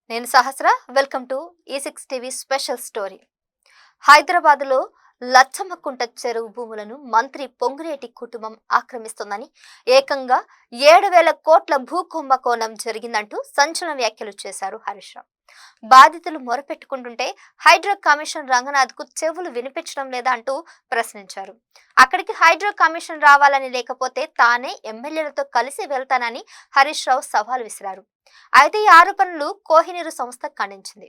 నేను Sahasra. Welcome to E6 TV special story. హైదరాబాద్లో లచ్చమ్మకుంట చెరువు భూములను మంత్రి పొంగులేటి కుటుంబం ఆక్రమిస్తోందని, ఏకంగా 7,000 కోట్ల భూ కుంభకోణం జరిగిందంటూ సంచలన వ్యాఖ్యలు చేశారు హరీష్ రావు. బాధితులు మొరపెట్టుకుంటుంటే హైడ్రా కమిషన్ రంగనాథ్కు చెవులు వినిపించడం లేదా అంటూ ప్రశ్నించారు. అక్కడికి హైడ్రా కమిషన్ రావాలని, లేకపోతే తానే ఎమ్మెల్యేలతో కలిసి వెళ్తానని హరీష్ రావు సవాల్ విసిరారు. అయితే ఈ ఆరోపణలు కోహినూరు సంస్థ ఖండించింది.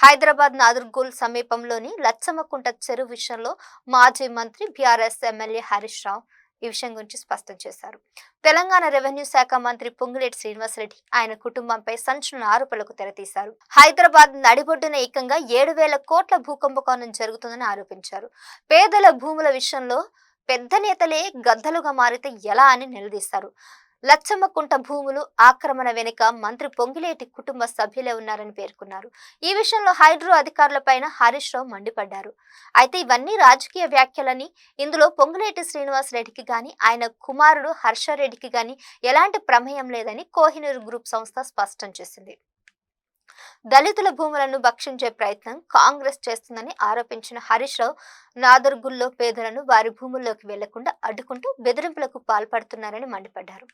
హైదరాబాద్ నాదర్గూల్ సమీపంలోని లచ్చమ్మకుంట చెరువు విషయంలో మాజీ మంత్రి బీఆర్ఎస్ ఎమ్మెల్యే హరీష్ రావు ఈ విషయం గురించి స్పష్టం చేశారు. తెలంగాణ రెవెన్యూ శాఖ మంత్రి పొంగులేటి శ్రీనివాసరెడ్డి ఆయన కుటుంబంపై సంచలన ఆరోపణలకు తెరతీశారు. హైదరాబాద్ నడిబొడ్డున ఏకంగా 7,000 కోట్ల భూకుంభకోణం జరుగుతుందని ఆరోపించారు. పేదల భూముల విషయంలో పెద్ద నేతలే గద్దలుగా మారితే ఎలా అని నిలదీశారు. లచ్చమ్మకుంట భూములు ఆక్రమణ వెనుక మంత్రి పొంగిలేటి కుటుంబ సభ్యులే ఉన్నారని పేర్కొన్నారు. ఈ విషయంలో హైడ్రో అధికారులపైన హరీష్ రావు మండిపడ్డారు. అయితే ఇవన్నీ రాజకీయ వ్యాఖ్యలని, ఇందులో పొంగులేటి శ్రీనివాస్ రెడ్డికి గాని, ఆయన కుమారుడు హర్షరెడ్డికి గాని ఎలాంటి ప్రమేయం లేదని కోహినూరు గ్రూప్ సంస్థ స్పష్టం చేసింది. దళితుల భూములను భక్షించే ప్రయత్నం కాంగ్రెస్ చేస్తుందని ఆరోపించిన హరీష్ రావు, నాదర్గుల్లో పేదలను వారి భూముల్లోకి వెళ్లకుండా అడ్డుకుంటూ బెదిరింపులకు పాల్పడుతున్నారని మండిపడ్డారు.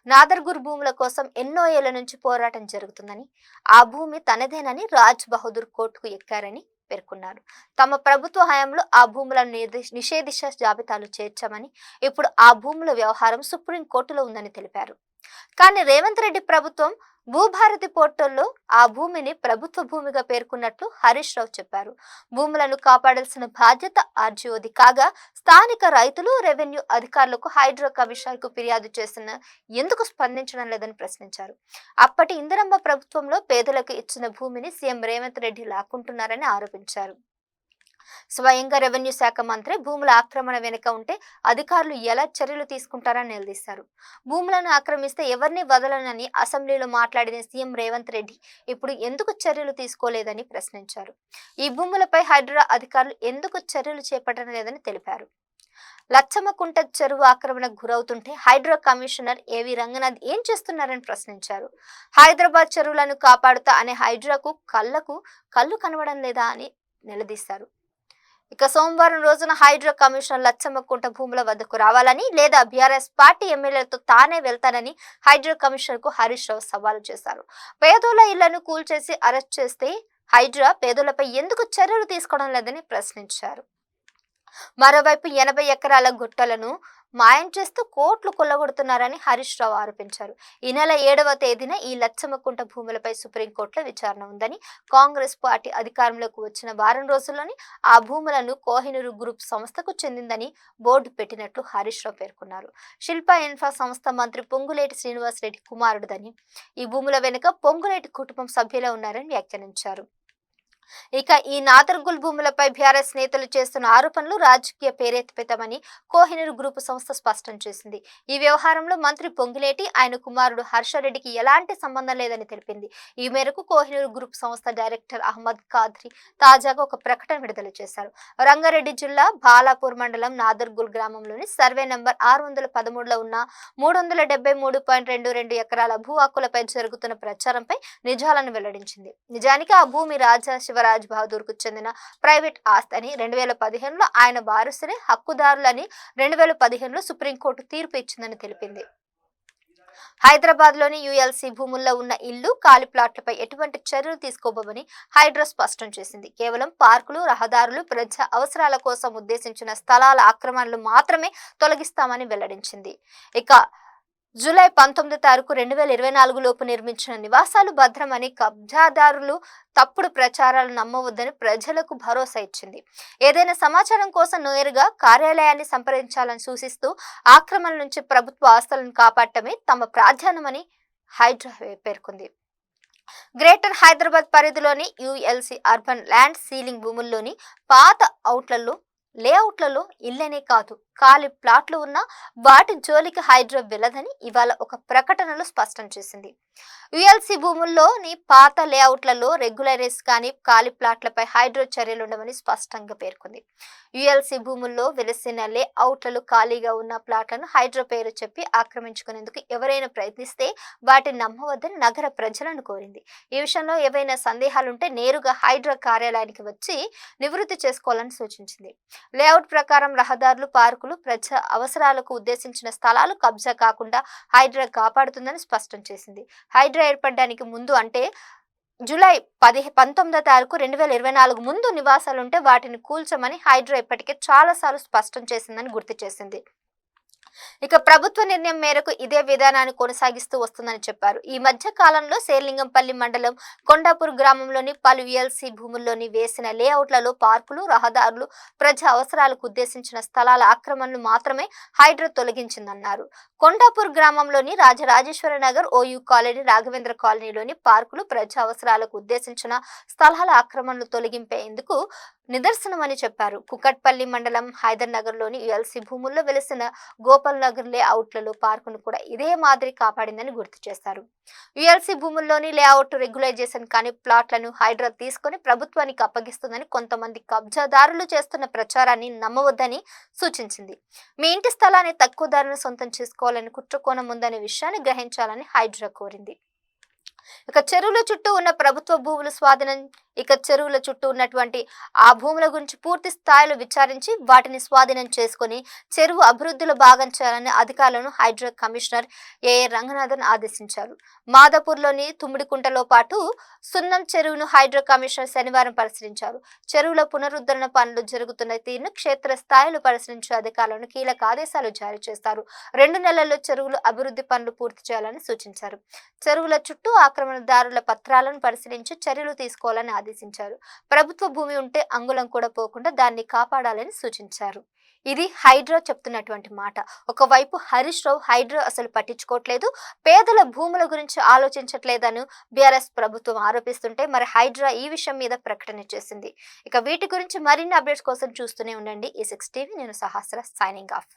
నాదర్గుర్ భూముల కోసం ఎన్నో ఏళ్ల నుంచి పోరాటం జరుగుతుందని, ఆ భూమి తనదేనని రాజ్ బహదూర్ కోర్టుకు ఎక్కారని పేర్కొన్నారు. తమ ప్రభుత్వ హయాంలో ఆ భూములను నిషేధించ జాబితాలు చేర్చామని, ఇప్పుడు ఆ భూముల వ్యవహారం సుప్రీం కోర్టులో ఉందని తెలిపారు. కానీ రేవంత్ రెడ్డి ప్రభుత్వం భూభారతి పోర్టల్లో ఆ భూమిని ప్రభుత్వ భూమిగా పేర్కొన్నట్లు హరీష్ రావు చెప్పారు. భూములను కాపాడాల్సిన బాధ్యత ఆర్జీఓది కాగా, స్థానిక రైతులు రెవెన్యూ అధికారులకు హైడ్రో కమిషన్ కు ఫిర్యాదు చేసిన ఎందుకు స్పందించడం లేదని ప్రశ్నించారు. అప్పటి ఇందిరమ్మ ప్రభుత్వంలో పేదలకు ఇచ్చిన భూమిని సీఎం రేవంత్ రెడ్డి లాక్కుంటున్నారని ఆరోపించారు. స్వయంగా రెవెన్యూ శాఖ మంత్రి భూముల ఆక్రమణ వెనుక ఉంటే అధికారులు ఎలా చర్యలు తీసుకుంటారని నిలదీశారు. భూములను ఆక్రమిస్తే ఎవరిని వదలనని అసెంబ్లీలో మాట్లాడిన సీఎం రేవంత్ రెడ్డి ఇప్పుడు ఎందుకు చర్యలు తీసుకోలేదని ప్రశ్నించారు. ఈ భూములపై హైడ్రా అధికారులు ఎందుకు చర్యలు చేపట్టడం లేదని తెలిపారు. లచ్చమ్మకుంట చెరువు ఆక్రమణకు గురవుతుంటే హైడ్రా కమిషనర్ ఏవి రంగనాథ్ ఏం చేస్తున్నారని ప్రశ్నించారు. హైదరాబాద్ చెరువులను కాపాడుతా అనే హైడ్రాకు కళ్ళు కనబడం లేదా అని నిలదీశారు. ఇక సోమవారం రోజున హైడ్రా కమిషనర్ లచ్చమ్మకుంట భూముల వద్దకు రావాలని, లేదా బీఆర్ఎస్ పార్టీ ఎమ్మెల్యేలతో తానే వెళ్తానని హైడ్రా కమిషనర్ కు హరీష్ రావు సవాలు చేశారు. పేదోళ్ల ఇళ్లను కూల్చేసి అరెస్ట్ చేస్తే హైడ్రా పేదోళ్లపై ఎందుకు చర్యలు తీసుకోవడం లేదని ప్రశ్నించారు. మరోవైపు 80 ఎకరాల గుట్టలను మాయం చేస్తూ కోట్లు కొల్లగొడుతున్నారని హరీష్ రావు ఆరోపించారు. ఈ నెల 7వ తేదీన ఈ లచ్చమ్మకుంట భూములపై సుప్రీంకోర్టులో విచారణ ఉందని, కాంగ్రెస్ పార్టీ అధికారంలోకి వచ్చిన వారం రోజుల్లోనే ఆ భూములను కోహినూరు గ్రూప్ సంస్థకు చెందిందని బోర్డు పెట్టినట్లు హరీష్ రావు పేర్కొన్నారు. శిల్పా ఇన్ఫ్రా సంస్థ మంత్రి పొంగులేటి శ్రీనివాస్ రెడ్డి కుమారుడుదని, ఈ భూముల వెనుక పొంగులేటి కుటుంబం సభ్యులే ఉన్నారని వ్యాఖ్యానించారు. ఇక ఈ నాదర్గుల్ భూములపై బీఆర్ఎస్ నేతలు చేస్తున్న ఆరోపణలు రాజకీయ ప్రేరేపితమని కోహినూరు గ్రూప్ సంస్థ స్పష్టం చేసింది. ఈ వ్యవహారంలో మంత్రి పొంగులేటి, ఆయన కుమారుడు హర్షరెడ్డికి ఎలాంటి సంబంధం లేదని తెలిపింది. ఈ మేరకు కోహినూరు గ్రూప్ సంస్థ డైరెక్టర్ అహ్మద్ ఖాద్రి తాజాగా ఒక ప్రకటన విడుదల చేశారు. రంగారెడ్డి జిల్లా బాలాపూర్ మండలం నాదర్గుల్ గ్రామంలోని సర్వే నంబర్ 613లో ఉన్న 373.22 ఎకరాల భూ హక్కులపై జరుగుతున్న ప్రచారంపై నిజాలను వెల్లడించింది. నిజానికి ఆ భూమి రాజా రాజ్ బహదూర్ కు చెందిన ప్రైవేట్ ఆస్తి అని, 2015లో ఆయన వారసులే హక్కుదారులని 2015లో సుప్రీంకోర్టు తీర్పు ఇచ్చిందని తెలిపింది. హైదరాబాద్ లోని యుఎల్సి భూముల్లో ఉన్న ఇల్లు, ఖాళీ ప్లాట్లపై ఎటువంటి చర్యలు తీసుకోబోమని హైడ్రా స్పష్టం చేసింది. కేవలం పార్కులు, రహదారులు, ప్రజా అవసరాల కోసం ఉద్దేశించిన స్థలాల ఆక్రమణలు మాత్రమే తొలగిస్తామని వెల్లడించింది. ఇక జూలై 19 తారీఖు 2024 లోపు నిర్మించిన నివాసాలు భద్రమని, కబ్జాదారులు తప్పుడు ప్రచారాలు నమ్మవద్దని ప్రజలకు భరోసా ఇచ్చింది. ఏదైనా సమాచారం కోసం నేరుగా కార్యాలయాన్ని సంప్రదించాలని సూచిస్తూ ఆక్రమణ నుంచి ప్రభుత్వ ఆస్తులను కాపాడటమే తమ ప్రాధాన్యమని హైడ్రా పేర్కొంది. గ్రేటర్ హైదరాబాద్ పరిధిలోని యుఎల్సి అర్బన్ ల్యాండ్ సీలింగ్ భూముల్లోని పాత లేఅవుట్లలో ఇళ్లనే కాదు, ఖాళీ ప్లాట్లు ఉన్నా వాటి జోలికి హైడ్రా వెళ్ళదని ఇవాళ ఒక ప్రకటనలో స్పష్టం చేసింది. యుఎల్సి భూముల్లోని పాత లేఅవుట్లలో రెగ్యులరైజ్ కానీ ఖాళీ ప్లాట్లపై హైడ్రో చర్యలుండవని స్పష్టంగా పేర్కొంది. యుఎల్సి భూముల్లో వెలిసిన లేఅవుట్లలో ఖాళీగా ఉన్న ప్లాట్లను హైడ్రో పేరు చెప్పి ఆక్రమించుకునేందుకు ఎవరైనా ప్రయత్నిస్తే వాటిని నమ్మవద్దని నగర ప్రజలను కోరింది. ఈ విషయంలో ఏవైనా సందేహాలుంటే నేరుగా హైడ్రా కార్యాలయానికి వచ్చి నివృత్తి చేసుకోవాలని సూచించింది. లేఅవుట్ ప్రకారం రహదారులు, పార్కులు, ప్రజా అవసరాలకు ఉద్దేశించిన స్థలాలు కబ్జా కాకుండా హైడ్రా కాపాడుతుందని స్పష్టం చేసింది. హైడ్రా ఏర్పడడానికి ముందు అంటే జూలై 19వ తారీఖు 2024 ముందు నివాసాలుంటే వాటిని కూల్చమని హైడ్రా ఇప్పటికే చాలాసార్లు స్పష్టం చేసిందని గుర్తు చేసింది. ఇక ప్రభుత్వ నిర్ణయం మేరకు ఇదే విధానాన్ని కొనసాగిస్తూ వస్తుందని చెప్పారు. ఈ మధ్య కాలంలో శేర్లింగంపల్లి మండలం కొండాపూర్ గ్రామంలోని పలు యుఎల్సి భూముల్లోని వేసిన లేఅవుట్లలో పార్కులు, రహదారులు, ప్రజా అవసరాలకు ఉద్దేశించిన స్థలాల ఆక్రమణలు మాత్రమే హైడ్రా తొలగించిందన్నారు. కొండాపూర్ గ్రామంలోని రాజరాజేశ్వర నగర్, ఓయూ కాలనీ, రాఘవేంద్ర కాలనీలోని పార్కులు, ప్రజా అవసరాలకు ఉద్దేశించిన స్థలాల ఆక్రమణలు తొలగింపేందుకు నిదర్శనమని చెప్పారు. కుకట్పల్లి మండలం హైదర్ నగర్ లోని యుఎల్సి భూముల్లో వెలిసిన గోపాల్ నగర్ లేఅవుట్లలో పార్కును కూడా ఇదే మాదిరి కాపాడిందని గుర్తు చేశారు. యుఎల్సి భూముల్లోని లేఅవుట్ రెగ్యులైజేషన్ కానీ ప్లాట్లను హైడ్రా తీసుకుని ప్రభుత్వానికి అప్పగిస్తుందని కొంతమంది కబ్జాదారులు చేస్తున్న ప్రచారాన్ని నమ్మవద్దని సూచించింది. మీ ఇంటి స్థలాన్ని తక్కువ ధరను సొంతం చేసుకోవాలని కుట్రకోణం ఉందనే విషయాన్ని గ్రహించాలని హైడ్రా కోరింది. చెరువుల చుట్టూ ఉన్న ప్రభుత్వ భూములు స్వాధీనం చెరువుల చుట్టూ ఉన్నటువంటి ఆ భూముల గురించి పూర్తి స్థాయిలో విచారించి వాటిని స్వాధీనం చేసుకుని చెరువు అభివృద్ధిలో భాగం చేయాలని అధికారులను హైడ్రా కమిషనర్ ఏఏ రంగనాథన్ ఆదేశించారు. మాదాపూర్లోని తుమ్మిడికుంటలో పాటు సున్నం చెరువును హైడ్రా కమిషనర్ శనివారం పరిశీలించారు. చెరువుల పునరుద్ధరణ పనులు జరుగుతున్న తీరును క్షేత్ర స్థాయిలో పరిశీలించే అధికారులను కీలక ఆదేశాలు జారీ చేస్తారు. 2 నెలల్లో చెరువులు అభివృద్ధి పనులు పూర్తి చేయాలని సూచించారు. చెరువుల చుట్టూ ఆక్రమణదారుల పత్రాలను పరిశీలించి చర్యలు తీసుకోవాలని ఆదేశించారు. ప్రభుత్వ భూమి ఉంటే అంగుళం కూడా పోకుండా దాన్ని కాపాడాలని సూచించారు. ఇది హైడ్రా చెప్తున్నటువంటి మాట. ఒకవైపు హరీష్ రావు హైడ్రా అసలు పట్టించుకోవట్లేదు, పేదల భూముల గురించి ఆలోచించట్లేదని బీఆర్ఎస్ ప్రభుత్వం ఆరోపిస్తుంటే మరి హైడ్రా ఈ విషయం మీద ప్రకటన చేసింది. వీటి గురించి మరిన్ని అప్డేట్స్ కోసం చూస్తూనే ఉండండి ఈ6 టీవీ. నేను సహస్ర, సైనింగ్ ఆఫ్.